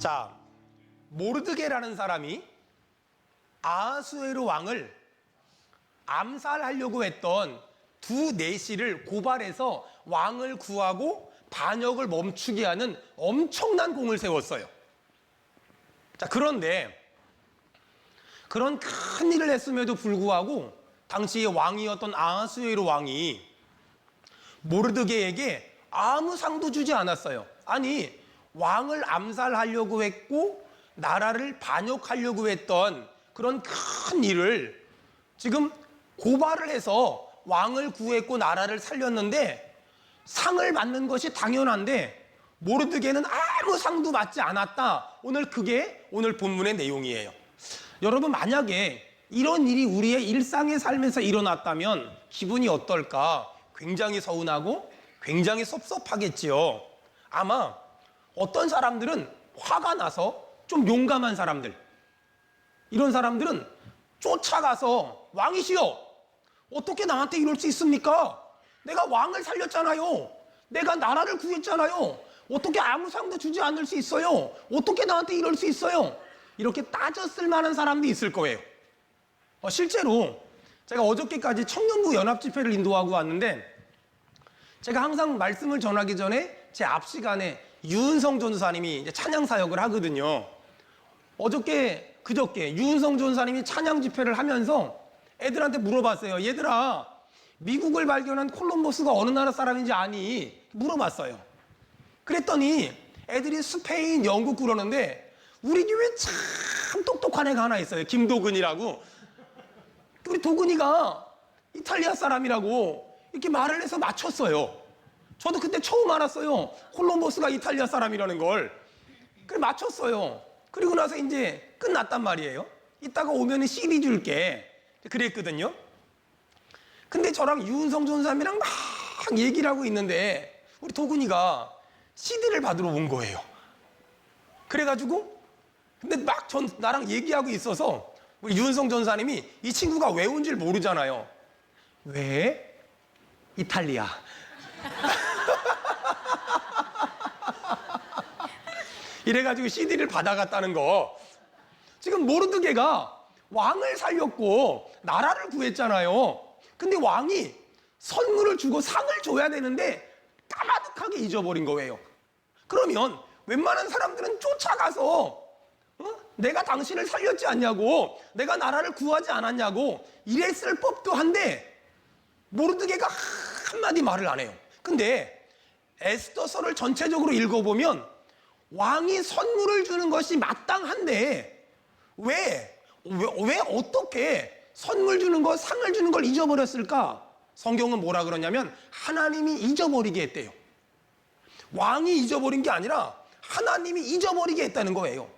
자, 모르드게라는 사람이 아하수에로 왕을 암살하려고 했던 두 내시를 고발해서 왕을 구하고 반역을 멈추게 하는 엄청난 공을 세웠어요. 자, 그런데 그런 큰 일을 했음에도 불구하고 당시의 왕이었던 아하수에로 왕이 모르드게에게 아무 상도 주지 않았어요. 아니, 왕을 암살하려고 했고 나라를 반역하려고 했던 그런 큰 일을 지금 고발을 해서 왕을 구했고 나라를 살렸는데 상을 받는 것이 당연한데 모르드게는 아무 상도 받지 않았다. 그게 오늘 본문의 내용이에요. 여러분, 만약에 이런 일이 우리의 일상의 삶에서 일어났다면 기분이 어떨까? 굉장히 서운하고 굉장히 섭섭하겠지요. 아마 어떤 사람들은 화가 나서 좀 용감한 사람들, 이런 사람들은 쫓아가서 왕이시여, 어떻게 나한테 이럴 수 있습니까? 내가 왕을 살렸잖아요. 내가 나라를 구했잖아요. 어떻게 아무 상도 주지 않을 수 있어요? 어떻게 나한테 이럴 수 있어요? 이렇게 따졌을 만한 사람도 있을 거예요. 실제로 제가 어저께까지 청년부 연합집회를 인도하고 왔는데 제가 항상 말씀을 전하기 전에 제 앞 시간에 유은성 전사님이 이제 찬양 사역을 하거든요. 그저께 유은성 전사님이 찬양 집회를 하면서 애들한테 물어봤어요. 얘들아, 미국을 발견한 콜럼버스가 어느 나라 사람인지 아니? 물어봤어요. 그랬더니 애들이 스페인, 영국 그러는데 우리 교회에 참 똑똑한 애가 하나 있어요. 김도근이라고. 우리 도근이가 이탈리아 사람이라고 이렇게 말을 해서 맞췄어요. 저도 그때 처음 알았어요. 콜럼버스가 이탈리아 사람이라는 걸. 그래, 맞췄어요. 그리고 나서 이제 끝났단 말이에요. 이따가 오면은 CD 줄게. 그랬거든요. 근데 저랑 유은성 전사님이랑 막 얘기를 하고 있는데 우리 도근이가 CD를 받으러 온 거예요. 그래가지고 근데 막 나랑 얘기하고 있어서 우리 유은성 전사님이 이 친구가 왜 온 줄 모르잖아요. 왜? 이탈리아. 이래가지고 CD를 받아갔다는 거. 지금 모르드게가 왕을 살렸고 나라를 구했잖아요. 근데 왕이 선물을 주고 상을 줘야 되는데 까마득하게 잊어버린 거예요. 그러면 웬만한 사람들은 쫓아가서 내가 당신을 살렸지 않냐고, 내가 나라를 구하지 않았냐고 이랬을 법도 한데 모르드게가 한마디 말을 안 해요. 근데 에스더서를 전체적으로 읽어보면 왕이 선물을 주는 것이 마땅한데 왜 어떻게 선물 주는 것, 상을 주는 걸 잊어버렸을까? 성경은 뭐라 그러냐면 하나님이 잊어버리게 했대요. 왕이 잊어버린 게 아니라 하나님이 잊어버리게 했다는 거예요.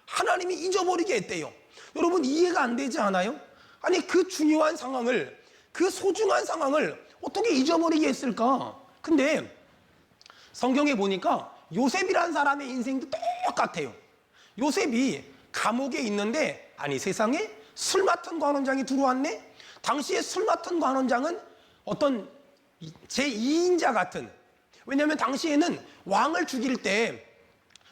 하나님이 잊어버리게 했대요. 여러분, 이해가 안 되지 않아요? 아니, 그 중요한 상황을, 그 소중한 상황을 어떻게 잊어버리게 했을까? 근데 성경에 보니까 요셉이라는 사람의 인생도 똑같아요. 요셉이 감옥에 있는데, 아니 세상에 술 맡은 관원장이 들어왔네? 당시에 술 맡은 관원장은 어떤 제2인자 같은, 왜냐하면 당시에는 왕을 죽일 때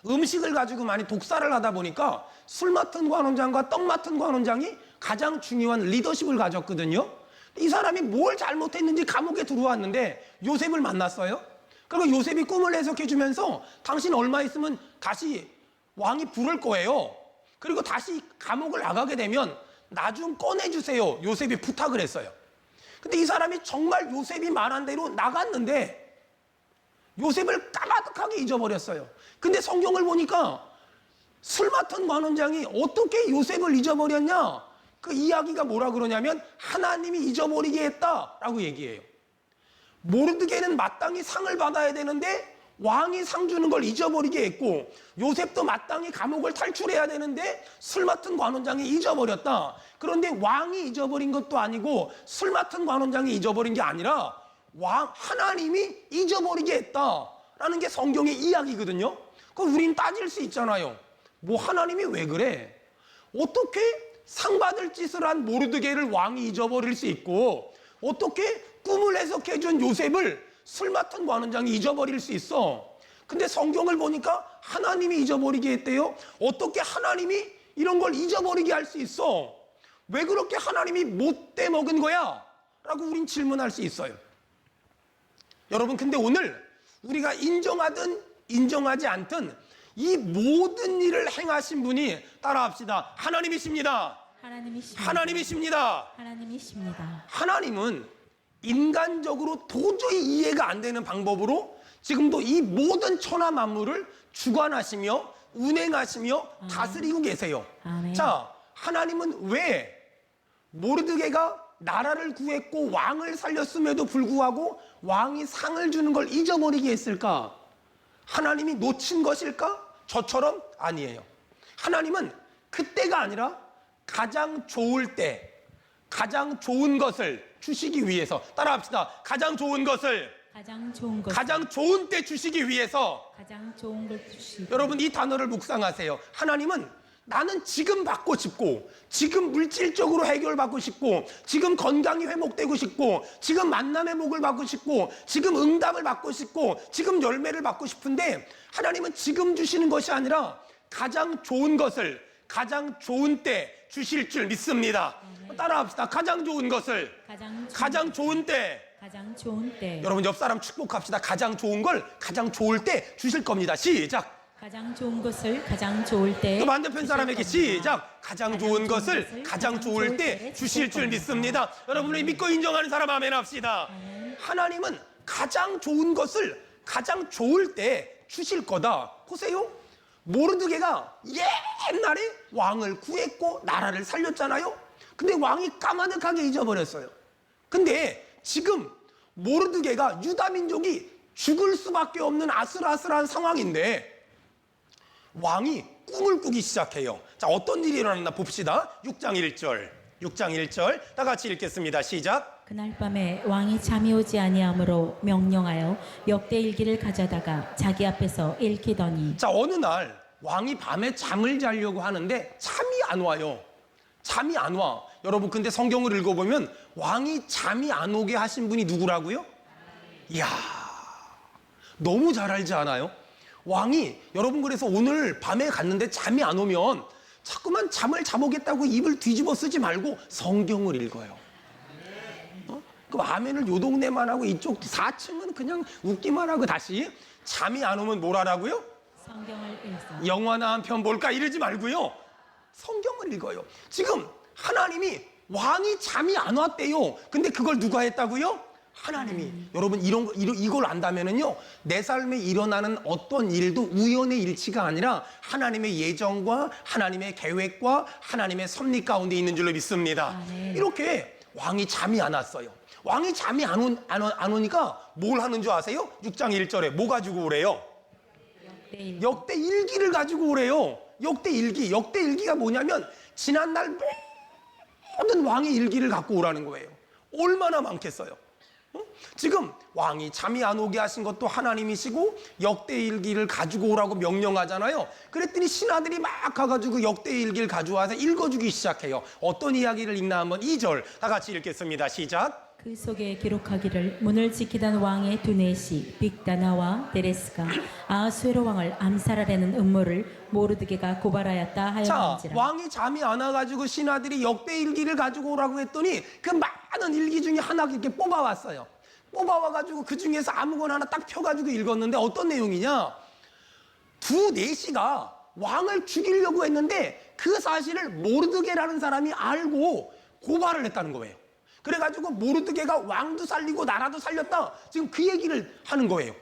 음식을 가지고 많이 독사를 하다 보니까 술 맡은 관원장과 떡 맡은 관원장이 가장 중요한 리더십을 가졌거든요. 이 사람이 뭘 잘못했는지 감옥에 들어왔는데 요셉을 만났어요. 그리고 요셉이 꿈을 해석해 주면서 당신 얼마 있으면 다시 왕이 부를 거예요. 그리고 다시 감옥을 나가게 되면 나 좀 꺼내주세요. 요셉이 부탁을 했어요. 근데 이 사람이 정말 요셉이 말한 대로 나갔는데 요셉을 까마득하게 잊어버렸어요. 근데 성경을 보니까 술 맡은 관원장이 어떻게 요셉을 잊어버렸냐? 그 이야기가 뭐라 그러냐면 하나님이 잊어버리게 했다라고 얘기해요. 모르드게는 마땅히 상을 받아야 되는데 왕이 상 주는 걸 잊어버리게 했고, 요셉도 마땅히 감옥을 탈출해야 되는데 술 맡은 관원장이 잊어버렸다. 그런데 왕이 잊어버린 것도 아니고 술 맡은 관원장이 잊어버린 게 아니라 하나님이 잊어버리게 했다라는 게 성경의 이야기거든요. 그럼 우린 따질 수 있잖아요. 뭐 하나님이 왜 그래? 어떻게 상 받을 짓을 한 모르드게를 왕이 잊어버릴 수 있고, 어떻게 꿈을 해석해준 요셉을 술 맡은 관원장이 잊어버릴 수 있어? 근데 성경을 보니까 하나님이 잊어버리게 했대요. 어떻게 하나님이 이런 걸 잊어버리게 할 수 있어? 왜 그렇게 하나님이 못돼 먹은 거야? 라고 우린 질문할 수 있어요. 여러분, 근데 오늘 우리가 인정하든 인정하지 않든 이 모든 일을 행하신 분이, 따라합시다, 하나님이십니다. 하나님이십니다. 하나님이십니다. 하나님이십니다. 하나님은 인간적으로 도저히 이해가 안 되는 방법으로 지금도 이 모든 천하 만물을 주관하시며 운행하시며 다스리고 계세요. 아멘. 자, 하나님은 왜 모르드게가 나라를 구했고 왕을 살렸음에도 불구하고 왕이 상을 주는 걸 잊어버리게 했을까? 하나님이 놓친 것일까? 저처럼 아니에요. 하나님은 그때가 아니라 가장 좋을 때, 가장 좋은 것을 주시기 위해서, 따라합시다, 가장 좋은 것을 가장 좋은 것, 가장 좋은 때 주시기 위해서. 가장 좋은 걸 주시고. 여러분, 이 단어를 묵상하세요. 하나님은 나는 지금 받고 싶고, 지금 물질적으로 해결받고 싶고, 지금 건강이 회복되고 싶고, 지금 만남의 복을 받고 싶고, 지금 응답을 받고 싶고, 지금 열매를 받고 싶은데, 하나님은 지금 주시는 것이 아니라 가장 좋은 것을 가장 좋은 때 주실 줄 믿습니다. 따라합시다. 가장 좋은 것을 가장 좋은 때. 가장 좋은 때. 여러분, 옆 사람 축복합시다. 가장 좋은 걸 가장 좋을 때 주실 겁니다. 시작. 가장 좋은 것을 가장 좋을 때. 또 반대편 사람에게 주실 겁니다. 시작. 가장 좋은 것을 가장 좋을 때 주실 줄 믿습니다. 여러분이 믿고 인정하는 사람 아멘 합시다. 하나님은 가장 좋은 것을 가장 좋을 때 주실 거다. 보세요. 모르드게가 옛날에 왕을 구했고 나라를 살렸잖아요. 근데 왕이 까마득하게 잊어버렸어요. 근데 지금 모르드게가 유다 민족이 죽을 수밖에 없는 아슬아슬한 상황인데 왕이 꿈을 꾸기 시작해요. 자, 어떤 일이 일어났나 봅시다. 6장 1절 다 같이 읽겠습니다. 시작. 그날 밤에 왕이 잠이 오지 아니하므로 명령하여 역대 일기를 가져다가 자기 앞에서 읽히더니. 자, 어느 날 왕이 밤에 잠을 자려고 하는데 잠이 안 와요. 잠이 안 와. 여러분, 근데 성경을 읽어보면 왕이 잠이 안 오게 하신 분이 누구라고요? 이야, 너무 잘 알지 않아요? 왕이, 여러분, 그래서 오늘 밤에 갔는데 잠이 안 오면 자꾸만 잠을 자보겠다고 입을 뒤집어 쓰지 말고 성경을 읽어요. 그럼 아멘을 요 동네만 하고 이쪽 4층은 그냥 웃기만 하고 다시 잠이 안 오면 뭘 하라고요? 성경을 읽어. 영화나 한 편 볼까 이러지 말고요. 성경을 읽어요. 지금 하나님이 왕이 잠이 안 왔대요. 근데 그걸 누가 했다고요? 하나님이. 여러분, 이걸 안다면은요, 내 삶에 일어나는 어떤 일도 우연의 일치가 아니라 하나님의 예정과 하나님의 계획과 하나님의 섭리 가운데 있는 줄로 믿습니다. 이렇게 왕이 잠이 안 왔어요. 왕이 잠이 안 오니까 뭘 하는 줄 아세요? 6장 1절에 뭐 가지고 오래요? 역대 일기를 가지고 오래요. 역대 일기가 뭐냐면 지난날 모든 왕의 일기를 갖고 오라는 거예요. 얼마나 많겠어요. 지금 왕이 잠이 안 오게 하신 것도 하나님이시고 역대 일기를 가지고 오라고 명령하잖아요. 그랬더니 신하들이 막 가가지고 역대 일기를 가져와서 읽어주기 시작해요. 어떤 이야기를 읽나 한번 2절 다 같이 읽겠습니다. 시작. 그 속에 기록하기를 문을 지키던 왕의 두네시 빅다나와 데레스가 아하수에로 왕을 암살하려는 음모를 모르드게가 고발하였다 자, 하였는지라. 왕이 잠이 안 와가지고 신하들이 역대 일기를 가지고 오라고 했더니 그 많은 일기 중에 하나 이렇게 뽑아왔어요. 뽑아와가지고 그 중에서 아무거나 하나 딱 펴가지고 읽었는데 어떤 내용이냐? 두네시가 왕을 죽이려고 했는데 그 사실을 모르드게라는 사람이 알고 고발을 했다는 거예요. 그래가지고 모르드게가 왕도 살리고 나라도 살렸다. 지금 그 얘기를 하는 거예요.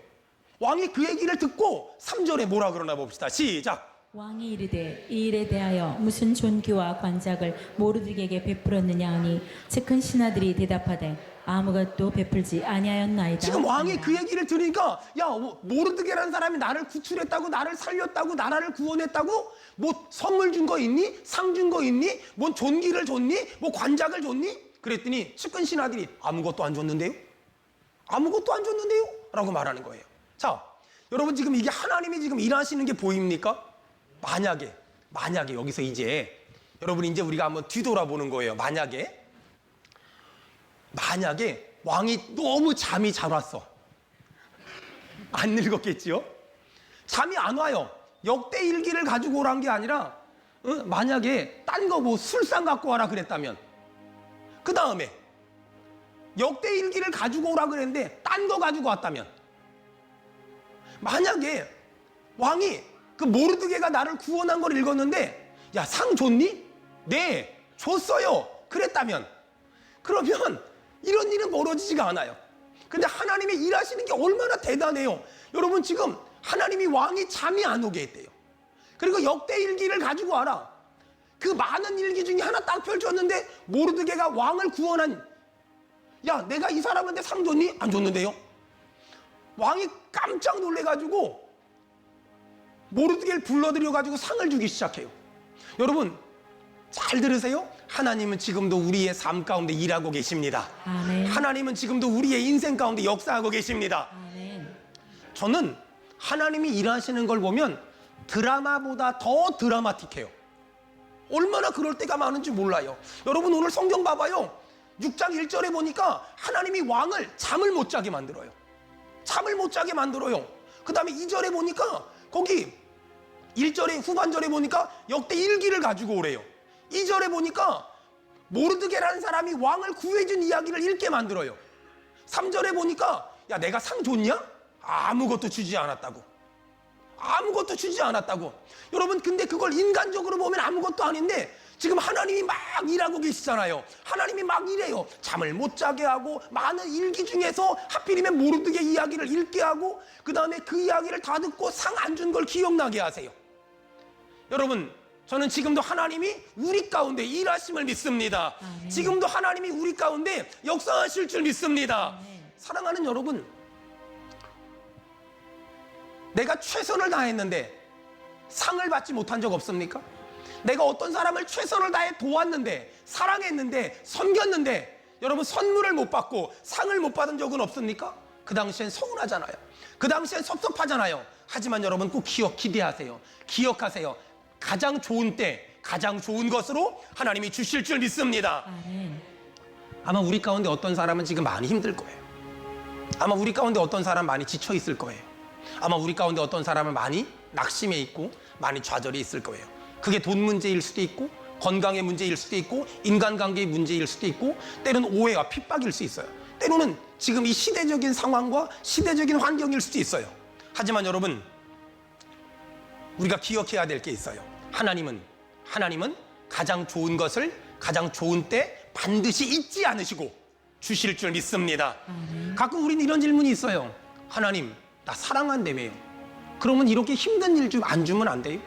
왕이 그 얘기를 듣고 3절에 뭐라 그러나 봅시다. 시작. 왕이 이르되 이 일에 대하여 무슨 존귀와 관작을 모르드게에게 베풀었느냐 하니 측근 신하들이 대답하되 아무것도 베풀지 아니하였나이다. 지금 왕이 그 얘기를 들으니까 야, 모르드게라는 사람이 나를 구출했다고, 나를 살렸다고, 나라를 구원했다고, 뭐 선물 준 거 있니? 상 준 거 있니? 뭔 존귀를 줬니? 뭐 관작을 줬니? 그랬더니 측근 신하들이 아무것도 안 줬는데요? 아무것도 안 줬는데요? 라고 말하는 거예요. 자, 여러분, 지금 이게 하나님이 지금 일하시는 게 보입니까? 만약에 여기서 이제 여러분, 이제 우리가 한번 뒤돌아보는 거예요. 만약에 왕이 너무 잠이 잘 왔어. 안 늙었겠지요? 잠이 안 와요. 역대 일기를 가지고 오란 게 아니라 만약에 딴 거 뭐 술상 갖고 와라 그랬다면, 그 다음에 역대 일기를 가지고 오라 그랬는데 딴 거 가지고 왔다면, 만약에 왕이 그 모르드게가 나를 구원한 걸 읽었는데 야, 상 줬니? 네, 줬어요. 그랬다면, 그러면 이런 일은 벌어지지가 않아요. 근데 하나님이 일하시는 게 얼마나 대단해요. 여러분, 지금 하나님이 왕이 잠이 안 오게 했대요. 그리고 역대 일기를 가지고 와라. 그 많은 일기 중에 하나 딱 펼쳤는데 모르드게가 왕을 구원한, 야, 내가 이 사람한테 상 줬니? 안 줬는데요. 왕이 깜짝 놀래가지고 모르드게를 불러들여가지고 상을 주기 시작해요. 여러분, 잘 들으세요. 하나님은 지금도 우리의 삶 가운데 일하고 계십니다. 아멘. 하나님은 지금도 우리의 인생 가운데 역사하고 계십니다. 아멘. 저는 하나님이 일하시는 걸 보면 드라마보다 더 드라마틱해요. 얼마나 그럴 때가 많은지 몰라요. 여러분, 오늘 성경 봐봐요. 6장 1절에 보니까 하나님이 왕을 잠을 못 자게 만들어요. 잠을 못 자게 만들어요. 그 다음에 2절에 보니까 거기 1절에 후반절에 보니까 역대 일기를 가지고 오래요. 2절에 보니까 모르드게라는 사람이 왕을 구해준 이야기를 읽게 만들어요. 3절에 보니까 야, 내가 상 줬냐? 아무것도 주지 않았다고. 아무것도 주지 않았다고. 여러분, 근데 그걸 인간적으로 보면 아무것도 아닌데 지금 하나님이 막 일하고 계시잖아요. 하나님이 막 일해요. 잠을 못 자게 하고 많은 일기 중에서 하필이면 모르드게 이야기를 읽게 하고 그 다음에 그 이야기를 다 듣고 상 안 준 걸 기억나게 하세요. 여러분, 저는 지금도 하나님이 우리 가운데 일하심을 믿습니다. 아멘. 지금도 하나님이 우리 가운데 역사하실 줄 믿습니다. 아멘. 사랑하는 여러분, 내가 최선을 다했는데 상을 받지 못한 적 없습니까? 내가 어떤 사람을 최선을 다해 도왔는데, 사랑했는데, 섬겼는데 여러분 선물을 못 받고 상을 못 받은 적은 없습니까? 그 당시엔 서운하잖아요. 그 당시엔 섭섭하잖아요. 하지만 여러분 꼭 기대하세요. 기억하세요. 가장 좋은 때, 가장 좋은 것으로 하나님이 주실 줄 믿습니다. 아멘. 아마 우리 가운데 어떤 사람은 지금 많이 힘들 거예요. 아마 우리 가운데 어떤 사람 많이 지쳐 있을 거예요. 아마 우리 가운데 어떤 사람은 많이 낙심해 있고 많이 좌절해 있을 거예요. 그게 돈 문제일 수도 있고 건강의 문제일 수도 있고 인간관계의 문제일 수도 있고 때로는 오해와 핍박일 수 있어요. 때로는 지금 이 시대적인 상황과 시대적인 환경일 수도 있어요. 하지만 여러분, 우리가 기억해야 될 게 있어요. 하나님은 가장 좋은 것을 가장 좋은 때 반드시 잊지 않으시고 주실 줄 믿습니다. 가끔 우리는 이런 질문이 있어요. 하나님, 나 사랑한다며요. 그러면 이렇게 힘든 일 좀 안 주면 안 돼요?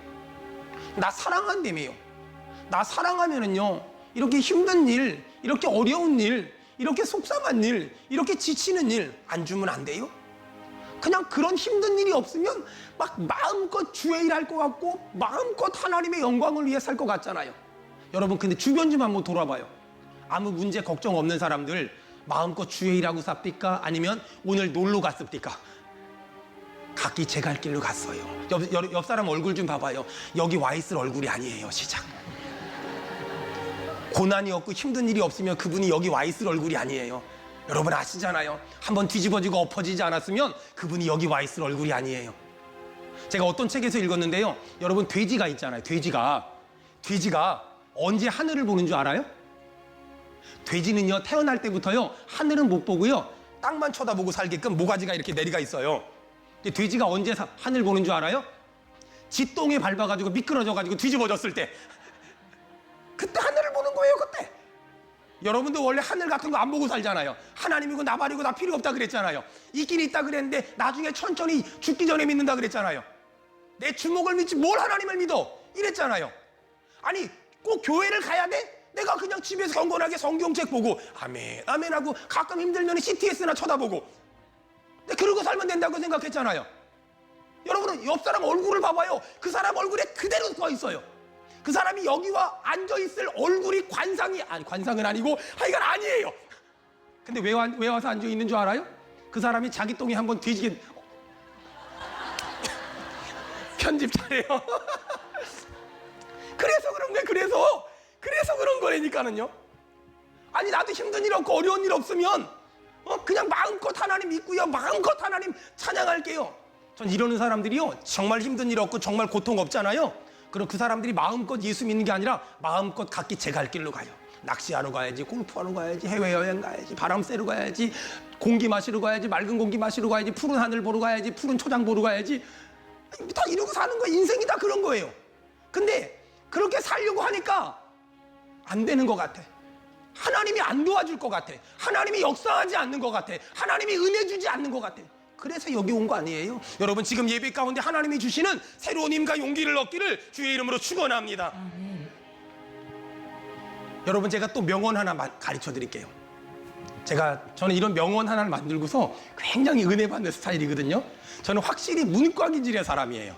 나 사랑한다며요. 나 사랑하면은요, 이렇게 힘든 일, 이렇게 어려운 일, 이렇게 속상한 일, 이렇게 지치는 일 안 주면 안 돼요? 그냥 그런 힘든 일이 없으면 막 마음껏 주의 일할 것 같고 마음껏 하나님의 영광을 위해 살 것 같잖아요. 여러분, 근데 주변 좀 한번 돌아봐요. 아무 문제 걱정 없는 사람들 마음껏 주의 일하고 삽니까? 아니면 오늘 놀러 갔습니까? 각기 제 갈 길로 갔어요. 옆 사람 얼굴 좀 봐봐요. 여기 와 있을 얼굴이 아니에요. 시작. 고난이 없고 힘든 일이 없으면 그분이 여기 와 있을 얼굴이 아니에요. 여러분 아시잖아요. 한번 뒤집어지고 엎어지지 않았으면 그분이 여기 와 있을 얼굴이 아니에요. 제가 어떤 책에서 읽었는데요. 여러분, 돼지가 있잖아요. 돼지가 언제 하늘을 보는 줄 알아요? 돼지는요, 태어날 때부터요, 하늘은 못 보고요, 땅만 쳐다보고 살게끔 모가지가 이렇게 내려가 있어요. 근데 돼지가 언제 하늘 보는 줄 알아요? 쥐똥에 밟아가지고 미끄러져가지고 뒤집어졌을 때, 그때 하늘을 보는 거예요. 그때. 여러분도 원래 하늘 같은 거 안 보고 살잖아요. 하나님이고 나발이고 나 필요 없다 그랬잖아요. 있긴 있다 그랬는데 나중에 천천히 죽기 전에 믿는다 그랬잖아요. 내 주먹을 믿지 뭘 하나님을 믿어 이랬잖아요. 아니, 꼭 교회를 가야 돼? 내가 그냥 집에서 경건하게 성경책 보고 아멘 아멘 하고 가끔 힘들면 CTS나 쳐다보고 그러고 살면 된다고 생각했잖아요. 여러분은 옆 사람 얼굴을 봐봐요. 그 사람 얼굴에 그대로 써 있어요. 그 사람이 여기와 앉아있을 얼굴이 관상은 아니고 하여간 아니에요. 근데 왜 와서 앉아있는 줄 알아요? 그 사람이 자기 똥이 한번 뒤지게 편집 잘해요. 그래서 그런 거예요. 그래서 그런 거라니까는요. 아니, 나도 힘든 일 없고 어려운 일 없으면 그냥 마음껏 하나님 믿고요, 마음껏 하나님 찬양할게요. 전 이러는 사람들이요, 정말 힘든 일 없고 정말 고통 없잖아요. 그럼 그 사람들이 마음껏 예수 믿는 게 아니라 마음껏 각기 제 갈 길로 가요. 낚시하러 가야지, 골프하러 가야지, 해외여행 가야지, 바람 쐬러 가야지, 공기 마시러 가야지, 맑은 공기 마시러 가야지, 푸른 하늘 보러 가야지, 푸른 초장 보러 가야지. 다 이러고 사는 거예요. 인생이 다 그런 거예요. 근데 그렇게 살려고 하니까 안 되는 것 같아. 하나님이 안 도와줄 것 같아. 하나님이 역사하지 않는 것 같아. 하나님이 은혜 주지 않는 것 같아. 그래서 여기 온 거 아니에요? 여러분, 지금 예배 가운데 하나님이 주시는 새로운 힘과 용기를 얻기를 주의 이름으로 축원합니다. 아멘. 여러분, 제가 또 명언 하나 가르쳐 드릴게요. 저는 이런 명언 하나를 만들고서 굉장히 은혜 받는 스타일이거든요. 저는 확실히 문과 기질의 사람이에요.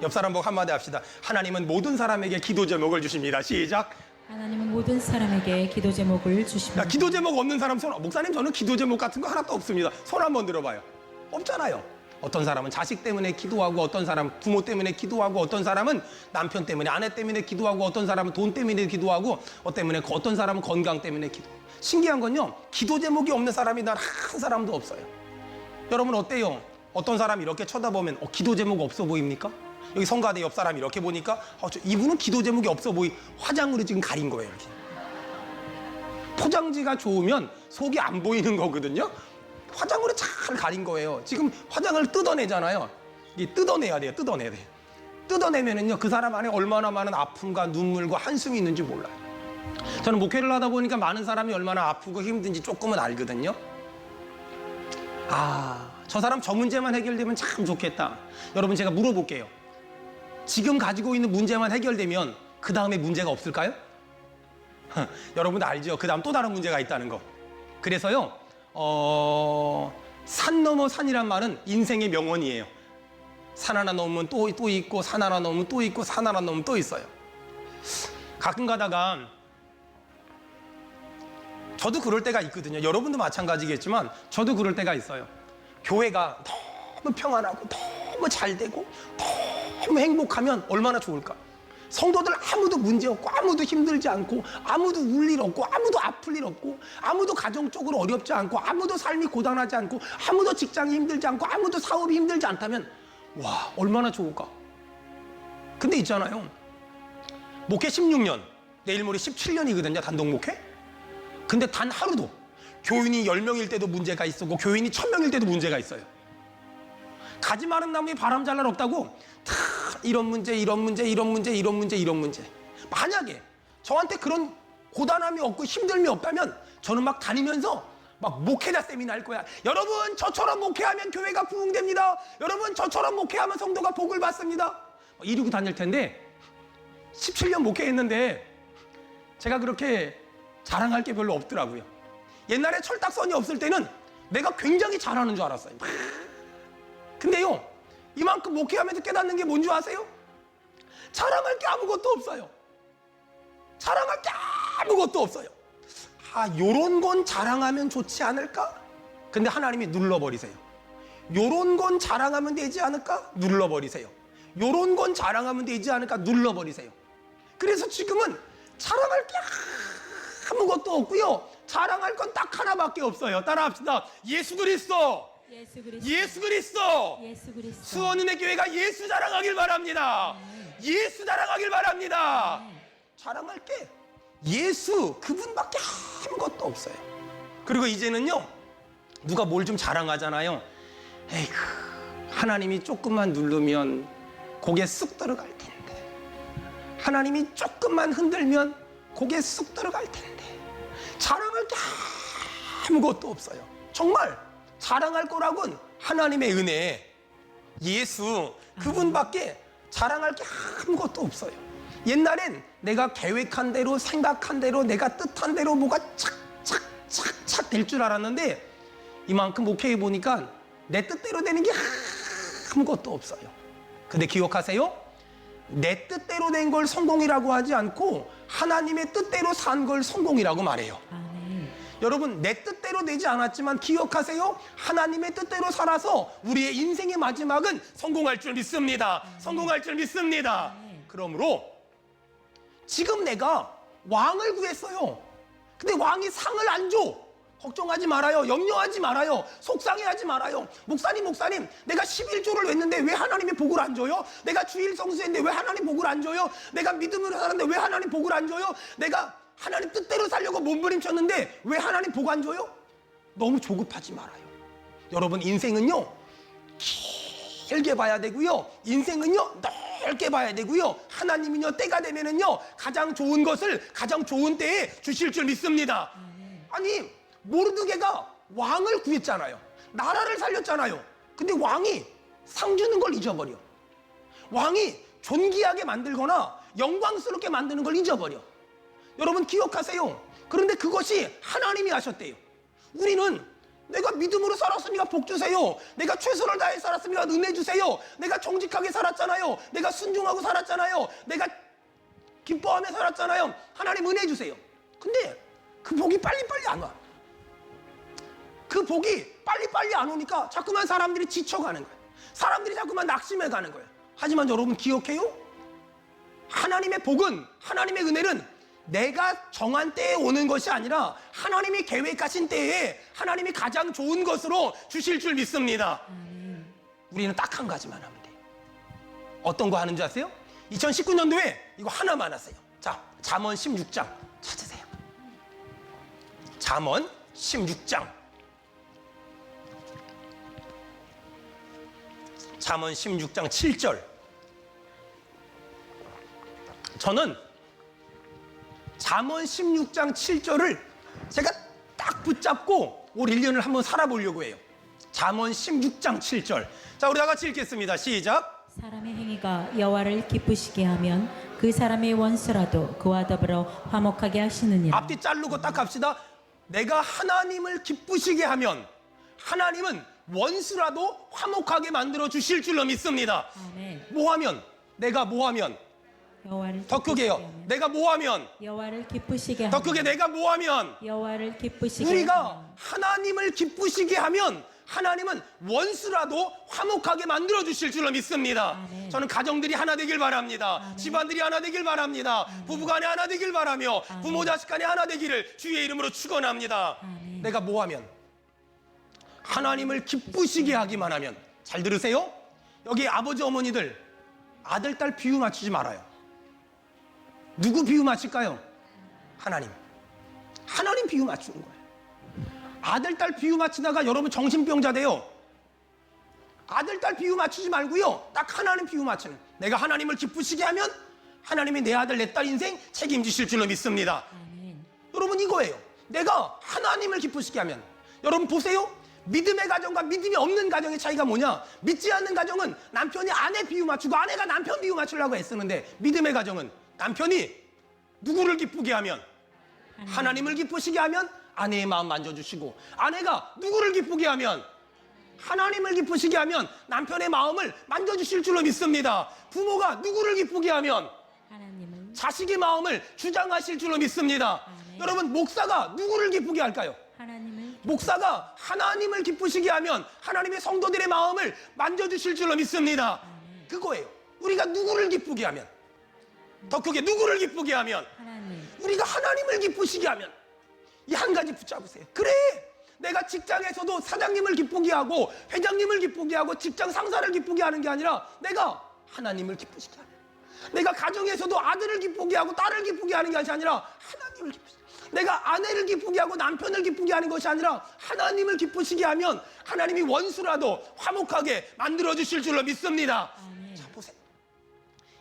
옆 사람 보고 한마디 합시다. 하나님은 모든 사람에게 기도 제목을 주십니다. 시작. 하나님은 모든 사람에게 기도 제목을 주십니다. 야, 기도 제목 없는 사람 손. 목사님, 저는 기도 제목 같은 거 하나도 없습니다. 손 한번 들어봐요. 없잖아요. 어떤 사람은 자식 때문에 기도하고, 어떤 사람은 부모 때문에 기도하고, 어떤 사람은 남편 때문에, 아내 때문에 기도하고, 어떤 사람은 돈 때문에 기도하고, 어떤 사람은 건강 때문에 기도. 신기한 건요, 기도 제목이 없는 사람이 난 한 사람도 없어요. 여러분 어때요? 어떤 사람 이렇게 쳐다보면 기도 제목 없어 보입니까? 여기 성가대 옆 사람 이렇게 보니까 이분은 기도 제목이 없어 화장으로 지금 가린 거예요. 이렇게. 포장지가 좋으면 속이 안 보이는 거거든요. 화장으로 잘 가린 거예요. 지금 화장을 뜯어내잖아요. 이게 뜯어내야 돼요. 뜯어내야 돼요. 뜯어내면은요, 그 사람 안에 얼마나 많은 아픔과 눈물과 한숨이 있는지 몰라요. 저는 목회를 하다 보니까 많은 사람이 얼마나 아프고 힘든지 조금은 알거든요. 저 사람 저 문제만 해결되면 참 좋겠다. 여러분, 제가 물어볼게요. 지금 가지고 있는 문제만 해결되면 그 다음에 문제가 없을까요? 여러분도 알죠? 그 다음 또 다른 문제가 있다는 거. 그래서요, 산 넘어 산이란 말은 인생의 명언이에요. 산 하나 넘으면 또 있고, 산 하나 넘으면 또 있고, 산 하나 넘으면 또 있어요. 가끔 가다가 저도 그럴 때가 있거든요. 여러분도 마찬가지겠지만 저도 그럴 때가 있어요. 교회가 너무 평안하고 너무 잘 되고 너무 행복하면 얼마나 좋을까. 성도들 아무도 문제 없고, 아무도 힘들지 않고, 아무도 울 일 없고, 아무도 아플 일 없고, 아무도 가정적으로 어렵지 않고, 아무도 삶이 고단하지 않고, 아무도 직장이 힘들지 않고, 아무도 사업이 힘들지 않다면 와, 얼마나 좋을까. 근데 있잖아요, 목회 16년, 내일 모레 17년이거든요. 단독 목회. 근데 단 하루도 교인이 10명일 때도 문제가 있었고, 교인이 1000명일 때도 문제가 있어요. 가지 마른 나무에 바람 잘 날 없다고 다 이런 문제. 만약에 저한테 그런 고단함이 없고 힘듦이 없다면 저는 막 다니면서 막 목회자 세미나 할 거야. 여러분, 저처럼 목회하면 교회가 부흥됩니다. 여러분, 저처럼 목회하면 성도가 복을 받습니다. 이러고 다닐 텐데 17년 목회했는데 제가 그렇게 자랑할 게 별로 없더라고요. 옛날에 철딱선이 없을 때는 내가 굉장히 잘하는 줄 알았어요. 근데요, 이만큼 목회하면서 깨닫는 게 뭔지 아세요? 자랑할 게 아무것도 없어요. 자랑할 게 아무것도 없어요. 요런 건 자랑하면 좋지 않을까? 근데 하나님이 눌러버리세요. 요런 건 자랑하면 되지 않을까? 눌러버리세요. 요런 건 자랑하면 되지 않을까? 눌러버리세요. 그래서 지금은 자랑할 게 아무것도 없고요, 자랑할 건 딱 하나밖에 없어요. 따라합시다. 예수 그리스도. 예수 그리스도. 예수 그리스도. 예수 그리스도. 수원은혜 교회가 예수 자랑하길 바랍니다. 예수 자랑하길 바랍니다. 자랑할 게 예수 그분밖에 아무것도 없어요. 그리고 이제는요, 누가 뭘 좀 자랑하잖아요. 에이구, 하나님이 조금만 누르면 고개 쑥 들어갈 텐데, 하나님이 조금만 흔들면 고개 쑥 들어갈 텐데, 자랑할 게 아무것도 없어요. 정말 자랑할 거라곤 하나님의 은혜, 예수 그분밖에 자랑할 게 아무것도 없어요. 옛날엔 내가 계획한 대로, 생각한 대로, 내가 뜻한 대로 뭐가 착착착착 될 줄 알았는데, 이만큼 목회해 보니까 내 뜻대로 되는 게 아무것도 없어요. 근데 기억하세요, 내 뜻대로 된 걸 성공이라고 하지 않고 하나님의 뜻대로 산 걸 성공이라고 말해요. 아멘. 여러분, 내 뜻대로 되지 않았지만 기억하세요, 하나님의 뜻대로 살아서 우리의 인생의 마지막은 성공할 줄 믿습니다. 성공할 줄 믿습니다. 그러므로 지금 내가 왕을 구했어요. 근데 왕이 상을 안 줘. 걱정하지 말아요. 염려하지 말아요. 속상해하지 말아요. 목사님, 내가 11조를 냈는데 왜 하나님이 복을 안 줘요? 내가 주일 성수했는데 왜 하나님 복을 안 줘요? 내가 믿음으로 살았는데 왜 하나님 복을 안 줘요? 내가 하나님 뜻대로 살려고 몸부림쳤는데 왜 하나님 복 안 줘요? 너무 조급하지 말아요. 여러분, 인생은요, 길게 봐야 되고요. 인생은요, 넓게 봐야 되고요. 하나님은요, 때가 되면은요, 가장 좋은 것을 가장 좋은 때에 주실 줄 믿습니다. 아니, 모르드게가 왕을 구했잖아요. 나라를 살렸잖아요. 근데 왕이 상 주는 걸 잊어버려. 왕이 존귀하게 만들거나 영광스럽게 만드는 걸 잊어버려. 여러분, 기억하세요. 그런데 그것이 하나님이 하셨대요. 우리는 내가 믿음으로 살았으니까 복 주세요. 내가 최선을 다해 살았으니까 은혜 주세요. 내가 정직하게 살았잖아요. 내가 순종하고 살았잖아요. 내가 기뻐하며 살았잖아요. 하나님 은혜 주세요. 근데 그 복이 빨리빨리 안 와. 그 복이 빨리빨리 안 오니까 자꾸만 사람들이 지쳐가는 거예요. 사람들이 자꾸만 낙심해 가는 거예요. 하지만 여러분, 기억해요? 하나님의 복은, 하나님의 은혜는 내가 정한 때에 오는 것이 아니라 하나님이 계획하신 때에 하나님이 가장 좋은 것으로 주실 줄 믿습니다. 우리는 딱 한 가지만 하면 돼요. 어떤 거 하는 줄 아세요? 2019년도에 이거 하나만 하세요. 자, 잠언 16장 찾으세요. 잠언 16장. 잠언 16장 7절. 저는 잠언 16장 7절을 제가 딱 붙잡고 올 1년을 한번 살아보려고 해요. 잠언 16장 7절. 자, 우리 다 같이 읽겠습니다. 시작. 사람의 행위가 여호와를 기쁘시게 하면 그 사람의 원수라도 그와 더불어 화목하게 하시느니라. 앞뒤 자르고 딱 합시다. 내가 하나님을 기쁘시게 하면 하나님은 원수라도 화목하게 만들어 주실 줄로 믿습니다. 아멘. 뭐하면? 내가 뭐하면? 여호와를 더 크게요. 내가 뭐하면? 여호와를 기쁘시게 더 하면 크게 내가 뭐하면? 여호와를 기쁘시게 우리가 하면 하나님을 기쁘시게 하면 하나님은 원수라도 화목하게 만들어 주실 줄로 믿습니다. 아멘. 저는 가정들이 하나 되길 바랍니다. 아멘. 집안들이 하나 되길 바랍니다. 부부간에 하나 되길 바라며 아멘. 부모 자식간에 하나 되기를 주의 이름으로 축원합니다. 아멘. 내가 뭐하면? 하나님을 기쁘시게 하기만 하면. 잘 들으세요? 여기 아버지 어머니들 아들 딸 비유 맞추지 말아요. 누구 비유 맞힐까요? 하나님. 하나님 비유 맞추는 거예요. 아들 딸 비유 맞히다가 여러분 정신병자 돼요. 아들 딸 비유 맞추지 말고요, 딱 하나님 비유 맞추는. 내가 하나님을 기쁘시게 하면 하나님이 내 아들 내 딸 인생 책임지실 줄로 믿습니다. 아멘. 여러분, 이거예요. 내가 하나님을 기쁘시게 하면. 여러분 보세요. 믿음의 가정과 믿음이 없는 가정의 차이가 뭐냐? 믿지 않는 가정은 남편이 아내 비유 맞추고 아내가 남편 비유 맞추려고 애쓰는데, 믿음의 가정은 남편이 누구를 기쁘게 하면? 하나님을 기쁘시게 하면 아내의 마음 만져주시고, 아내가 누구를 기쁘게 하면? 하나님을 기쁘시게 하면 남편의 마음을 만져주실 줄로 믿습니다. 부모가 누구를 기쁘게 하면? 하나님을 자식의 마음을 주장하실 줄로 믿습니다. 아멘. 여러분, 목사가 누구를 기쁘게 할까요? 하나님을 목사가 하나님을 기쁘시게 하면 하나님의 성도들의 마음을 만져주실 줄로 믿습니다. 그거예요. 우리가 누구를 기쁘게 하면, 더 크게 누구를 기쁘게 하면, 하나님 우리가 하나님을 기쁘시게 하면. 이 한 가지 붙잡으세요. 그래, 내가 직장에서도 사장님을 기쁘게 하고 회장님을 기쁘게 하고 직장 상사를 기쁘게 하는 게 아니라 내가 하나님을 기쁘시게 하면, 내가 가정에서도 아들을 기쁘게 하고 딸을 기쁘게 하는 게 아니라 하나님을 기쁘시게, 내가 아내를 기쁘게 하고 남편을 기쁘게 하는 것이 아니라 하나님을 기쁘시게 하면 하나님이 원수라도 화목하게 만들어주실 줄로 믿습니다. 아멘. 자, 보세요.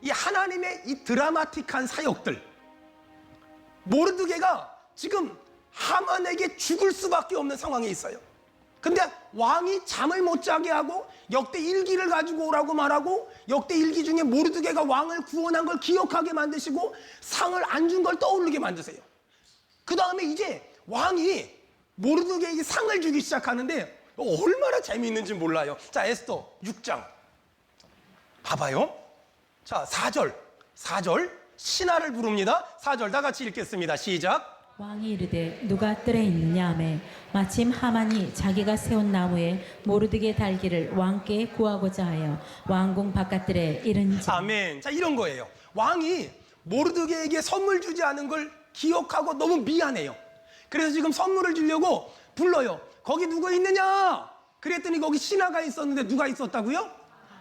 이 하나님의 이 드라마틱한 사역들, 모르드게가 지금 하만에게 죽을 수밖에 없는 상황에 있어요. 근데 왕이 잠을 못 자게 하고 역대 일기를 가지고 오라고 말하고, 역대 일기 중에 모르드게가 왕을 구원한 걸 기억하게 만드시고 상을 안 준 걸 떠오르게 만드세요. 그 다음에 이제 왕이 모르드게에게 상을 주기 시작하는데 얼마나 재미있는지 몰라요. 자, 에스더 6장 봐봐요. 자, 4절 신하를 부릅니다. 4절 다 같이 읽겠습니다. 시작. 왕이 이르되 누가 뜰에 있느냐 하매 마침 하만이 자기가 세운 나무에 모르드게 달기를 왕께 구하고자 하여 왕궁 바깥들에 이른지. 아멘. 자, 이런 거예요. 왕이 모르드게에게 선물 주지 않은 걸 기억하고 너무 미안해요. 그래서 지금 선물을 주려고 불러요. 거기 누가 있느냐? 그랬더니 거기 신하가 있었는데 누가 있었다고요?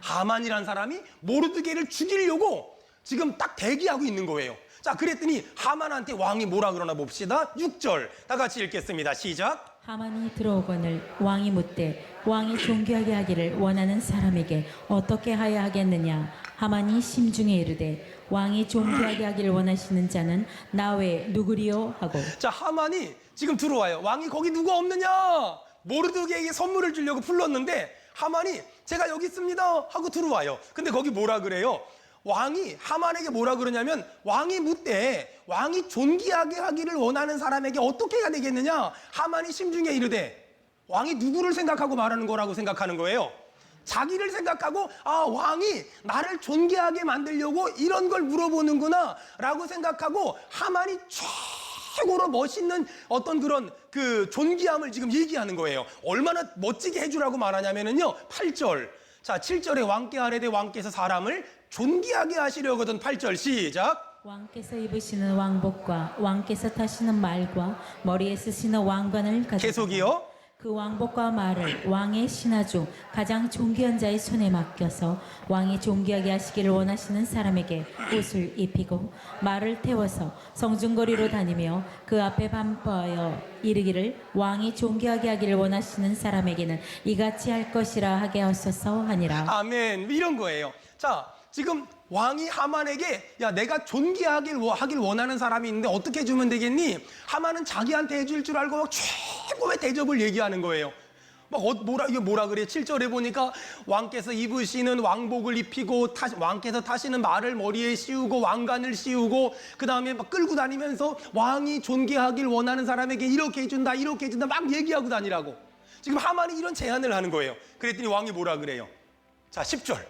하만이란 사람이 모르드게를 죽이려고 지금 딱 대기하고 있는 거예요. 자, 그랬더니 하만한테 왕이 뭐라 그러나 봅시다. 6절 다 같이 읽겠습니다. 시작. 하만이 들어오거늘 왕이 묻되 왕이 존귀하게 하기를 원하는 사람에게 어떻게 하여 하겠느냐. 하만이 심중에 이르되 왕이 존귀하게 하기를 원하시는 자는 나 외에 누구리요 하고. 자, 하만이 지금 들어와요. 왕이 거기 누가 없느냐? 모르드게에게 선물을 주려고 불렀는데 하만이 제가 여기 있습니다 하고 들어와요. 근데 거기 뭐라 그래요? 왕이 하만에게 뭐라 그러냐면 왕이 묻되 왕이 존귀하게 하기를 원하는 사람에게 어떻게 해야 되겠느냐? 하만이 심중에 이르되 왕이 누구를 생각하고 말하는 거라고 생각하는 거예요. 자기를 생각하고 왕이 나를 존귀하게 만들려고 이런 걸 물어보는구나 라고 생각하고 하만이 최고로 멋있는 어떤 그런 그 존귀함을 지금 얘기하는 거예요. 얼마나 멋지게 해주라고 말하냐면요 8절. 자, 7절에 왕께 아뢰되 왕께서 사람을 존귀하게 하시려거든. 8절 시작. 왕께서 입으시는 왕복과 왕께서 타시는 말과 머리에 쓰시는 왕관을 가져다가 계속이요. 그 왕복과 말을 왕의 신하 중 가장 존귀한 자의 손에 맡겨서 왕이 존귀하게 하시기를 원하시는 사람에게 옷을 입히고 말을 태워서 성중거리로 다니며 그 앞에 반포하여 이르기를 왕이 존귀하게 하기를 원하시는 사람에게는 이같이 할 것이라 하게 하소서 하니라. 아멘. 이런 거예요. 자, 지금 왕이 하만에게 야 내가 존귀하길 하길 원하는 사람이 있는데 어떻게 해주면 되겠니? 하만은 자기한테 해줄 줄 알고 막 최고의 대접을 얘기하는 거예요. 막 이게 뭐라 그래? 7절에 보니까 왕께서 입으시는 왕복을 입히고 왕께서 타시는 말을 머리에 씌우고 왕관을 씌우고 그 다음에 막 끌고 다니면서 왕이 존귀하길 원하는 사람에게 이렇게 해준다 막 얘기하고 다니라고. 지금 하만이 이런 제안을 하는 거예요. 그랬더니 왕이 뭐라 그래요? 자, 10절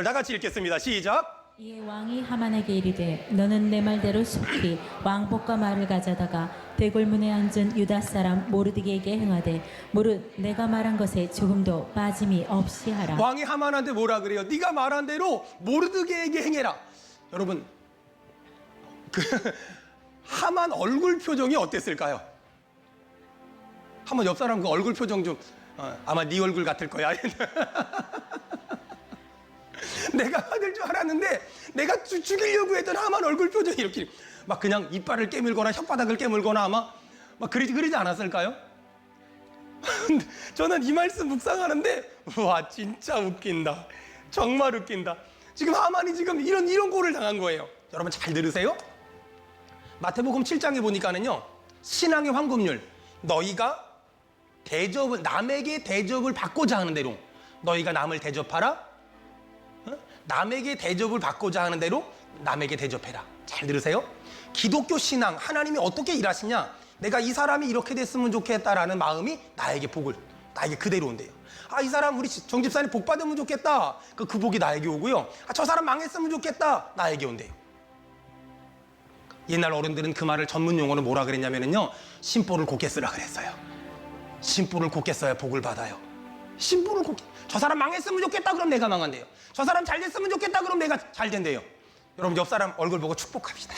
다 같이 읽겠습니다. 시작. 이에 왕이 하만에게 이르되 너는 내 말대로 속히 왕복과 말을 가져다가 대궐문에 앉은 유다 사람 모르드게에게 행하되 무릇 내가 말한 것에 조금도 빠짐이 없이 하라. 왕이 하만한테 뭐라 그래요? 네가 말한 대로 모르드게에게 행해라. 여러분, 그 하만 얼굴 표정이 어땠을까요? 한번 옆 사람 그 얼굴 표정 좀 아마 네 얼굴 같을 거야. 내가 받을 줄 알았는데 내가 죽이려고 했던 하만 얼굴 표정이 이렇게 막 그냥 이빨을 깨물거나 혓바닥을 깨물거나 아마 막 그러지 않았을까요? 저는 이 말씀 묵상하는데 와 진짜 웃긴다. 정말 웃긴다. 지금 하만이 지금 이런 꼴을 당한 거예요. 여러분 잘 들으세요. 마태복음 7장에 보니까는요 신앙의 황금률 너희가 남에게 대접을 받고자 하는 대로 너희가 남을 대접하라. 남에게 대접을 받고자 하는 대로 남에게 대접해라. 잘 들으세요. 기독교 신앙 하나님이 어떻게 일하시냐. 내가 이 사람이 이렇게 됐으면 좋겠다라는 마음이 나에게 그대로 온대요. 이 사람 우리 정 집사님 복 받으면 좋겠다. 그 복이 나에게 오고요. 저 사람 망했으면 좋겠다. 나에게 온대요. 옛날 어른들은 그 말을 전문 용어로 뭐라 그랬냐면요 심보를 곱게 쓰라 그랬어요. 심보를 곱게 써야 복을 받아요. 심보를 곱게. 저 사람 망했으면 좋겠다. 그럼 내가 망한대요. 저 사람 잘 됐으면 좋겠다. 그럼 내가 잘 된대요. 여러분 옆 사람 얼굴 보고 축복합시다.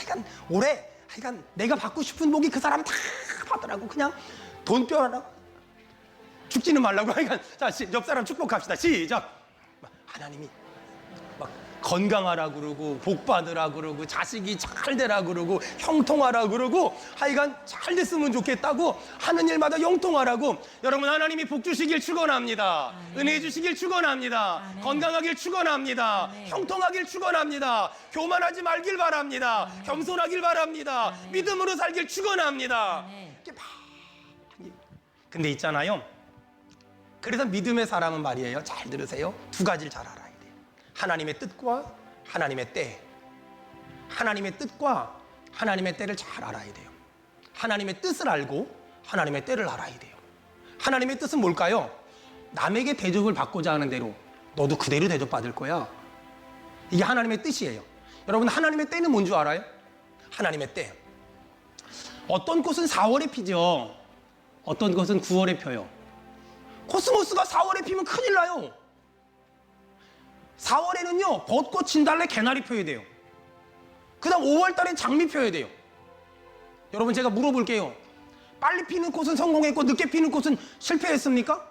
하여간 내가 받고 싶은 복이 그 사람 다 받으라고 그냥 돈뼈 하나 죽지는 말라고. 자, 옆 사람 축복합시다. 시작. 하나님이 막 건강하라 그러고 복 받으라 그러고 자식이 잘 되라 그러고 형통하라 그러고 하여간 잘 됐으면 좋겠다고 하는 일마다 영통하라고. 여러분 하나님이 복 주시길 축원합니다. 은혜 주시길 축원합니다. 건강하길 축원합니다. 형통하길 축원합니다. 교만하지 말길 바랍니다. 겸손하길 바랍니다. 믿음으로 살길 축원합니다. 근데 있잖아요. 그래서 믿음의 사람은 말이에요. 잘 들으세요. 두 가지를 잘 알아야 돼요. 하나님의 뜻과 하나님의 때. 하나님의 뜻과 하나님의 때를 잘 알아야 돼요. 하나님의 뜻을 알고 하나님의 때를 알아야 돼요. 하나님의 뜻은 뭘까요? 남에게 대접을 받고자 하는 대로 너도 그대로 대접받을 거야. 이게 하나님의 뜻이에요. 여러분 하나님의 때는 뭔 줄 알아요? 하나님의 때. 어떤 꽃은 4월에 피죠. 어떤 것은 9월에 펴요. 코스모스가 4월에 피면 큰일 나요. 4월에는요 벚꽃, 진달래, 개나리 펴야 돼요. 그 다음 5월 달엔 장미 펴야 돼요. 여러분 제가 물어볼게요. 빨리 피는 꽃은 성공했고 늦게 피는 꽃은 실패했습니까?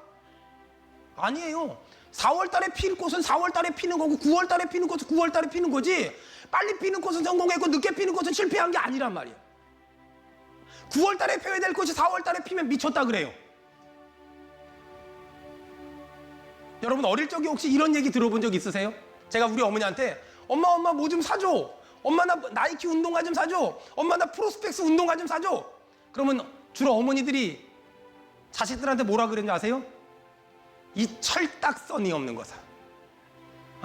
아니에요. 4월 달에 필 꽃은 4월 달에 피는 거고 9월 달에 피는 꽃은 9월 달에 피는 거지, 빨리 피는 꽃은 성공했고 늦게 피는 꽃은 실패한 게 아니란 말이에요. 9월 달에 펴야 될 꽃이 4월 달에 피면 미쳤다 그래요. 여러분 어릴 적에 혹시 이런 얘기 들어본 적 있으세요? 제가 우리 어머니한테 엄마 뭐 좀 사줘, 엄마 나 나이키 운동화 좀 사줘, 엄마 나 프로스펙스 운동화 좀 사줘. 그러면 주로 어머니들이 자식들한테 뭐라 그랬는지 아세요? 이 철딱서니 없는 거 사.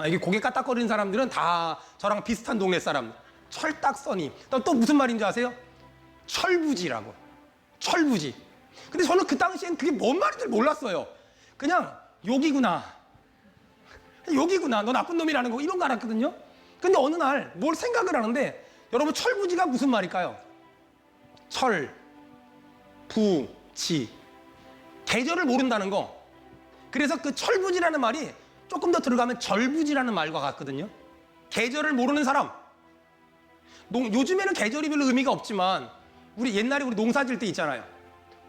이게 고개 까딱거리는 사람들은 다 저랑 비슷한 동네 사람. 철딱서니. 또 무슨 말인지 아세요? 철부지라고. 철부지. 근데 저는 그 당시엔 그게 뭔 말인지 몰랐어요. 그냥 욕이구나. 욕이구나. 너 나쁜 놈이라는 거, 이런 거 알았거든요. 근데 어느 날 뭘 생각을 하는데, 여러분 철부지가 무슨 말일까요? 철, 부, 지. 계절을 모른다는 거. 그래서 그 철부지라는 말이 조금 더 들어가면 절부지라는 말과 같거든요. 계절을 모르는 사람. 요즘에는 계절이 별로 의미가 없지만 우리 옛날에 우리 농사 질 때 있잖아요.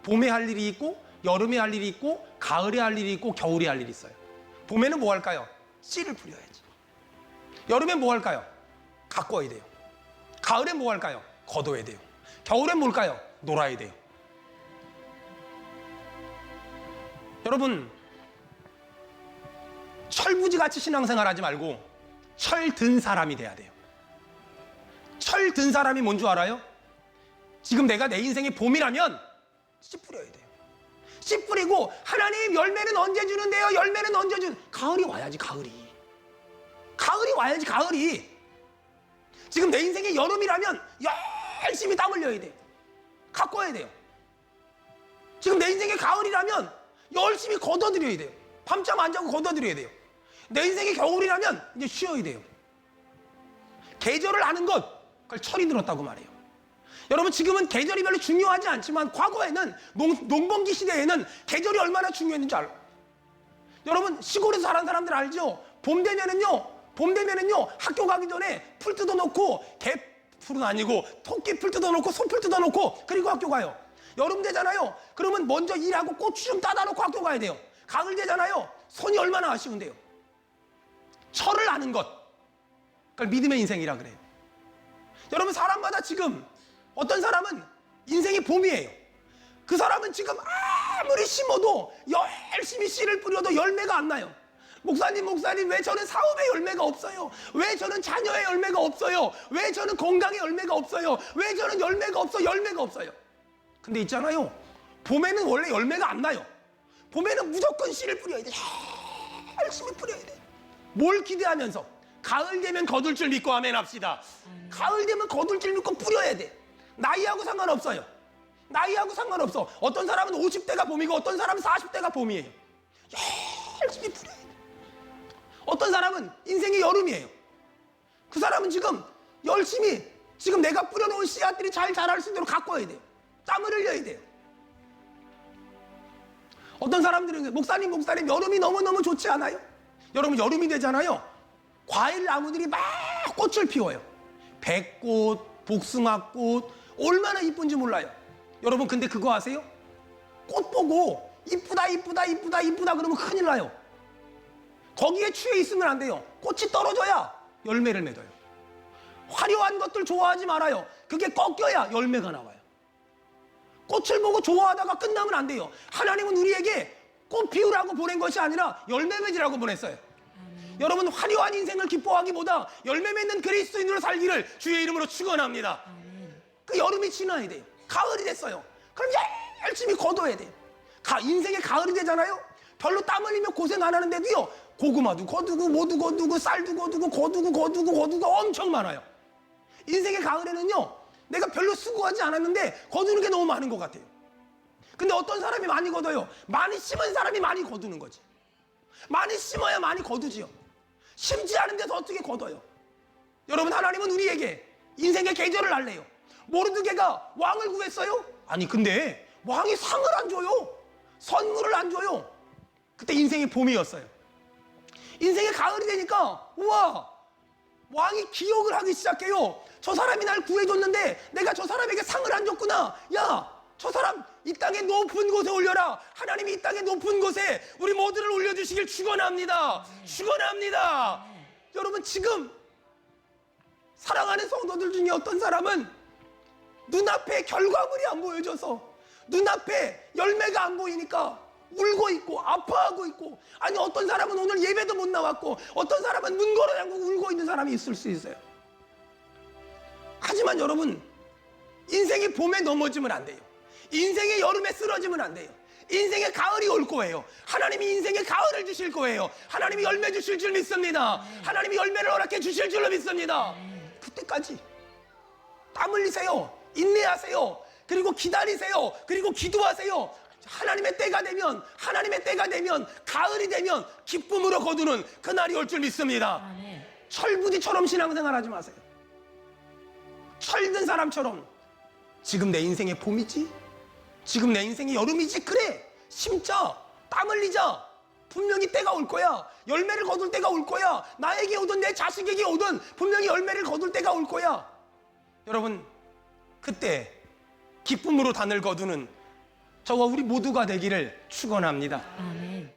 봄에 할 일이 있고 여름에 할 일이 있고 가을에 할 일이 있고 겨울에 할 일이 있어요. 봄에는 뭐 할까요? 씨를 뿌려야지. 여름엔 뭐 할까요? 가꿔야 돼요. 가을엔 뭐 할까요? 걷어야 돼요. 겨울엔 뭘까요? 놀아야 돼요. 여러분 철부지같이 신앙생활 하지 말고 철든 사람이 돼야 돼요. 철든 사람이 뭔 줄 알아요? 지금 내가 내 인생의 봄이라면 씨 뿌려야 돼요. 씨 뿌리고, 하나님 열매는 언제 주는데요? 열매는 언제 가을이 와야지. 가을이 와야지. 가을이. 지금 내 인생의 여름이라면 열심히 땀 흘려야 돼요. 가꿔야 돼요. 지금 내 인생의 가을이라면 열심히 걷어들여야 돼요. 밤잠 안 자고 걷어들여야 돼요. 내 인생의 겨울이라면 이제 쉬어야 돼요. 계절을 아는 것, 그걸 철이 들었다고 말해요. 여러분 지금은 계절이 별로 중요하지 않지만 과거에는 농번기 시대에는 계절이 얼마나 중요했는지 알아요. 여러분 시골에서 자란 사람들 알죠? 봄 되면은요 학교 가기 전에 풀 뜯어놓고, 개풀은 아니고 토끼 풀 뜯어놓고 소풀 뜯어놓고 그리고 학교 가요. 여름 되잖아요. 그러면 먼저 일하고 고추 좀 따다 놓고 학교 가야 돼요. 가을 되잖아요. 손이 얼마나 아쉬운데요. 철을 아는 것, 그걸 믿음의 인생이라 그래요. 여러분 사람마다 지금 어떤 사람은 인생이 봄이에요. 그 사람은 지금 아무리 심어도 열심히 씨를 뿌려도 열매가 안 나요. 목사님 왜 저는 사업에 열매가 없어요? 왜 저는 자녀의 열매가 없어요? 왜 저는 건강에 열매가 없어요? 왜 저는 열매가 없어요? 근데 있잖아요, 봄에는 원래 열매가 안 나요. 봄에는 무조건 씨를 뿌려야 돼. 열심히 뿌려야 돼. 뭘 기대하면서? 가을 되면 거둘 줄 믿고 아멘 합시다. 가을 되면 거둘 줄 믿고 뿌려야 돼. 나이하고 상관없어요. 나이하고 상관없어. 어떤 사람은 50대가 봄이고 어떤 사람은 40대가 봄이에요. 열심히 뿌려야 돼. 어떤 사람은 인생이 여름이에요. 그 사람은 지금 열심히 지금 내가 뿌려놓은 씨앗들이 잘 자랄 수 있도록 가꿔야 돼요. 땀을 흘려야 돼요. 어떤 사람들은 목사님 여름이 너무너무 좋지 않아요? 여러분 여름이 되잖아요. 과일 나무들이 막 꽃을 피워요. 백꽃, 복숭아꽃, 얼마나 이쁜지 몰라요. 여러분 근데 그거 아세요? 꽃 보고 이쁘다 그러면 큰일 나요. 거기에 취해 있으면 안 돼요. 꽃이 떨어져야 열매를 맺어요. 화려한 것들 좋아하지 말아요. 그게 꺾여야 열매가 나와요. 꽃을 보고 좋아하다가 끝나면 안 돼요. 하나님은 우리에게 꽃 피우라고 보낸 것이 아니라 열매 맺으라고 보냈어요. 여러분 화려한 인생을 기뻐하기보다 열매 맺는 그리스도인으로 살기를 주의 이름으로 축원합니다. 그 여름이 지나야 돼요. 가을이 됐어요. 그럼 열심히 거둬야 돼요. 인생의 가을이 되잖아요. 별로 땀 흘리며 고생 안 하는데도요, 고구마도 거두고 뭐도 거두고 쌀도 거두고 거두고 엄청 많아요. 인생의 가을에는요, 내가 별로 수고하지 않았는데 거두는 게 너무 많은 것 같아요. 근데 어떤 사람이 많이 거둬요? 많이 심은 사람이 많이 거두는 거지. 많이 심어야 많이 거두지요. 심지 않은 데서 어떻게 거둬요? 여러분 하나님은 우리에게 인생의 계절을 알래요. 모르드게가 왕을 구했어요? 아니 근데 왕이 상을 안 줘요. 선물을 안 줘요. 그때 인생의 봄이었어요. 인생의 가을이 되니까 우와, 왕이 기억을 하기 시작해요. 저 사람이 날 구해줬는데 내가 저 사람에게 상을 안 줬구나. 야, 저 사람 이 땅의 높은 곳에 올려라. 하나님이 이 땅의 높은 곳에 우리 모두를 올려주시길 축원합니다. 축원합니다. 여러분, 지금 사랑하는 성도들 중에 어떤 사람은 눈앞에 결과물이 안 보여져서, 눈앞에 열매가 안 보이니까 울고 있고 아파하고 있고, 아니 어떤 사람은 오늘 예배도 못 나왔고, 어떤 사람은 문 걸어 잠그고 울고 있는 사람이 있을 수 있어요. 하지만 여러분, 인생이 봄에 넘어지면 안 돼요. 인생의 여름에 쓰러지면 안 돼요. 인생의 가을이 올 거예요. 하나님이 인생의 가을을 주실 거예요. 하나님이 열매 주실 줄 믿습니다. 하나님이 열매를 허락해 주실 줄로 믿습니다. 그때까지 땀 흘리세요. 인내하세요. 그리고 기다리세요. 그리고 기도하세요. 하나님의 때가 되면, 하나님의 때가 되면, 가을이 되면 기쁨으로 거두는 그날이 올 줄 믿습니다. 아멘. 철부지처럼 신앙생활하지 마세요. 철든 사람처럼 지금 내 인생의 봄이지, 지금 내 인생의 여름이지, 그래 심자, 땀 흘리자. 분명히 때가 올 거야. 열매를 거둘 때가 올 거야. 나에게 오든 내 자식에게 오든 분명히 열매를 거둘 때가 올 거야. 여러분, 그때 기쁨으로 단을 거두는 저와 우리 모두가 되기를 축원합니다. 아멘.